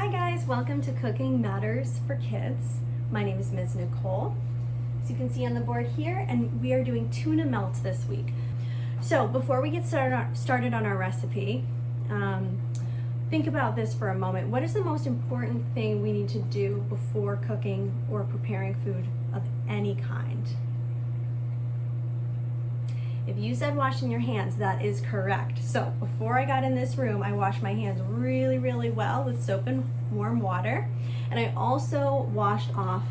Hi guys, welcome to Cooking Matters for Kids. My name is Ms. Nicole, as you can see on the board here, and we are doing tuna melts this week. So before we get started on our recipe, think about this for a moment. What is the most important thing we need to do before cooking or preparing food of any kind? If you said washing your hands, that is correct. So before I got in this room, I washed my hands really well with soap and warm water. And I also washed off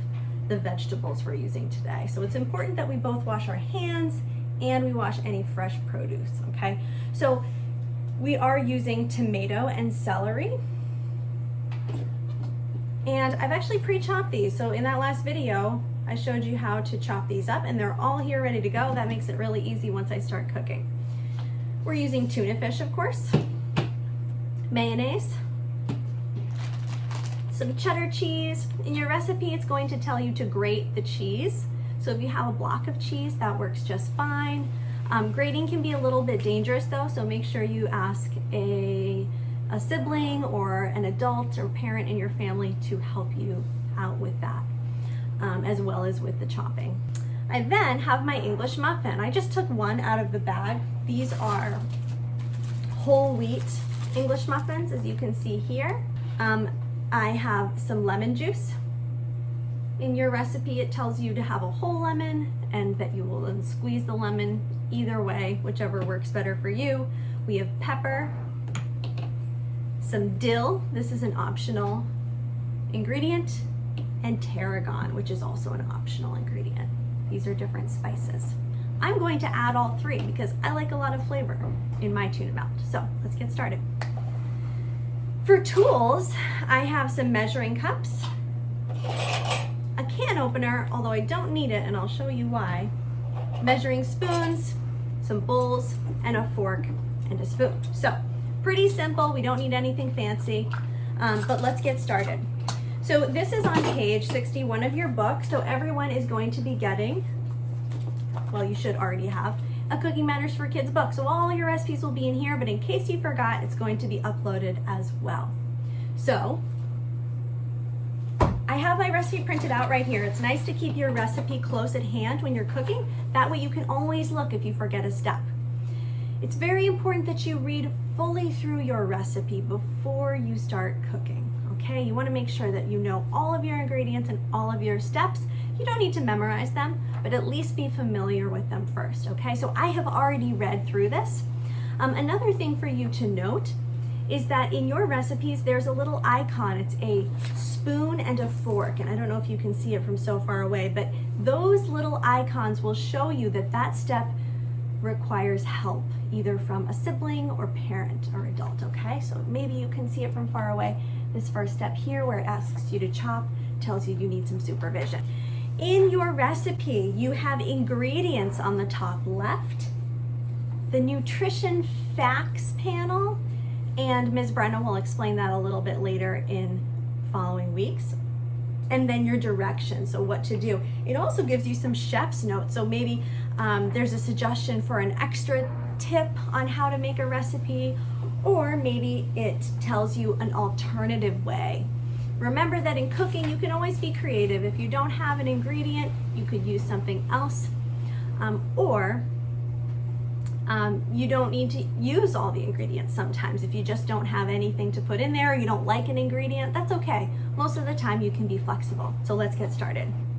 the vegetables we're using today. So it's important that we both wash our hands and we wash any fresh produce, okay? So we are using tomato and celery. And I've actually pre-chopped these. So in that last video, I showed you how to chop these up and they're all here ready to go. That makes it really easy once I start cooking. We're using tuna fish, of course, mayonnaise, some cheddar cheese. In your recipe, it's going to tell you to grate the cheese. So if you have a block of cheese, that works just fine. Grating can be a little bit dangerous though, so make sure you ask a sibling or an adult or parent in your family to help you out with that. As well as with the chopping. I then have my English muffin. I just took one out of the bag. These are whole wheat English muffins, as you can see here. I have some lemon juice. In your recipe, it tells you to have a whole lemon and that you will then squeeze the lemon either way, whichever works better for you. We have pepper, some dill. This is an optional ingredient, and tarragon, which is also an optional ingredient. These are different spices. I'm going to add all three because I like a lot of flavor in my tuna melt. So let's get started. For tools, I have some measuring cups, a can opener, although I don't need it and I'll show you why, measuring spoons, some bowls, and a fork and a spoon. So pretty simple, we don't need anything fancy, but let's get started. So this is on page 61 of your book, so everyone is going to be getting, well, you should already have, a Cooking Matters for Kids book. So all your recipes will be in here, but in case you forgot, it's going to be uploaded as well. So I have my recipe printed out right here. It's nice to keep your recipe close at hand when you're cooking. That way you can always look if you forget a step. It's very important that you read fully through your recipe before you start cooking. Okay, you want to make sure that you know all of your ingredients and all of your steps. You don't need to memorize them, but at least be familiar with them first, okay? So I have already read through this. Another thing for you to note is that in your recipes, there's a little icon. It's a spoon and a fork, and I don't know if you can see it from so far away, but those little icons will show you that that step requires help, either from a sibling or parent or adult, okay? So maybe you can see it from far away. This first step here where it asks you to chop tells you you need some supervision. In your recipe, you have ingredients on the top left, the nutrition facts panel, and Ms. Brenna will explain that a little bit later in following weeks. And then your directions, so what to do. It also gives you some chef's notes, so maybe there's a suggestion for an extra tip on how to make a recipe, or maybe it tells you an alternative way. Remember that in cooking, you can always be creative. If you don't have an ingredient, you could use something else, or you don't need to use all the ingredients sometimes. If you just don't have anything to put in there, or you don't like an ingredient, that's okay. Most of the time you can be flexible. So let's get started.